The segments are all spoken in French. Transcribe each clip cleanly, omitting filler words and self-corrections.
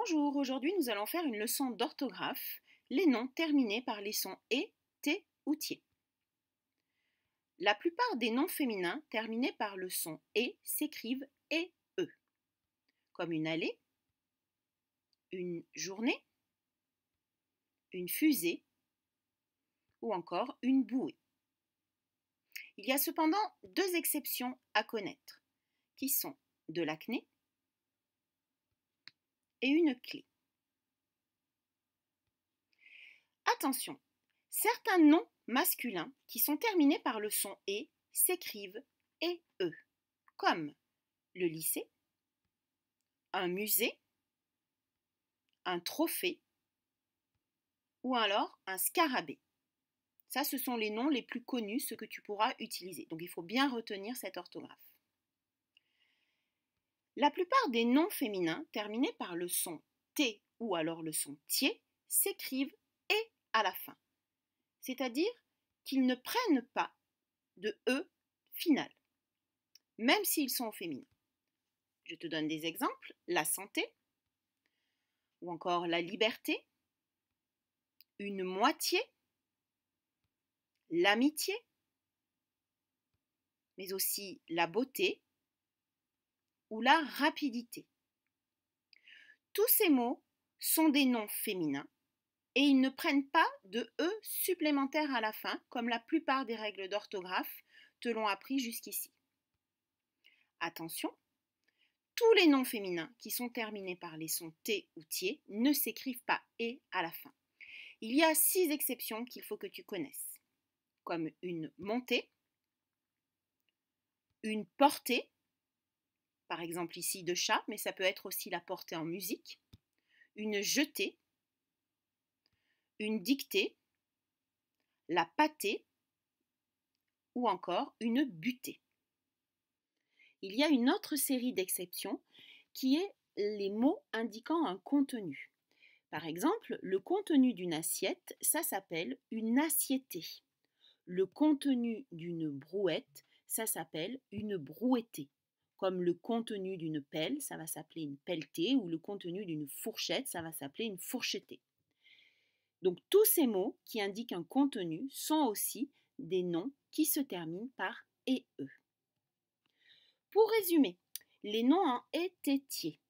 Bonjour, aujourd'hui nous allons faire une leçon d'orthographe, les noms terminés par les sons et, t ou tier. La plupart des noms féminins terminés par le son et s'écrivent et, e, comme une allée, une journée, une fusée ou encore une bouée. Il y a cependant deux exceptions à connaître, qui sont de l'acné et une clé. Attention, certains noms masculins qui sont terminés par le son et s'écrivent et, e, comme le lycée, un musée, un trophée ou alors un scarabée. Ça, ce sont les noms les plus connus, ceux que tu pourras utiliser. Donc, il faut bien retenir cette orthographe. La plupart des noms féminins terminés par le son T ou alors le son tier s'écrivent et à la fin. C'est-à-dire qu'ils ne prennent pas de E final, même s'ils sont au féminin. Je te donne des exemples. La santé ou encore la liberté, une moitié, l'amitié, mais aussi la beauté ou la rapidité. Tous ces mots sont des noms féminins et ils ne prennent pas de E supplémentaire à la fin, comme la plupart des règles d'orthographe te l'ont appris jusqu'ici. Attention, tous les noms féminins qui sont terminés par les sons T ou tier ne s'écrivent pas et à la fin. Il y a 6 exceptions qu'il faut que tu connaisses, comme une montée, une portée, par exemple ici de chat, mais ça peut être aussi la portée en musique, une jetée, une dictée, la pâtée ou encore une butée. Il y a une autre série d'exceptions qui est les mots indiquant un contenu. Par exemple, le contenu d'une assiette, ça s'appelle une assiettée. Le contenu d'une brouette, ça s'appelle une brouettée. Comme le contenu d'une pelle, ça va s'appeler une pelletée, ou le contenu d'une fourchette, ça va s'appeler une fourchettée. Donc tous ces mots qui indiquent un contenu sont aussi des noms qui se terminent par et e. Pour résumer, les noms en et, t, tier.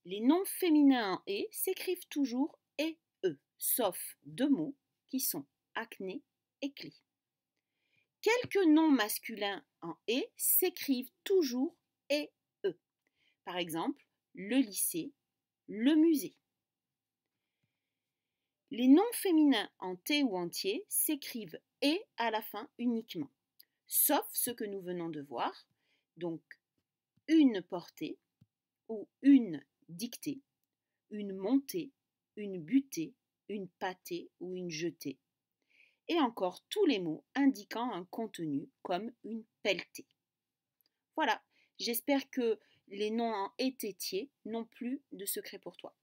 Les noms féminins en et s'écrivent toujours et e, sauf deux mots qui sont acné et clé. Quelques noms masculins en et s'écrivent toujours et e. Par exemple, le lycée, le musée. Les noms féminins en t ou en tier s'écrivent et à la fin uniquement, sauf ce que nous venons de voir, donc une portée ou une dictée, une montée, une butée, une pâtée ou une jetée, et encore tous les mots indiquant un contenu comme une pelletée. Voilà, j'espère que les noms en et, t, tier n'ont plus de secret pour toi.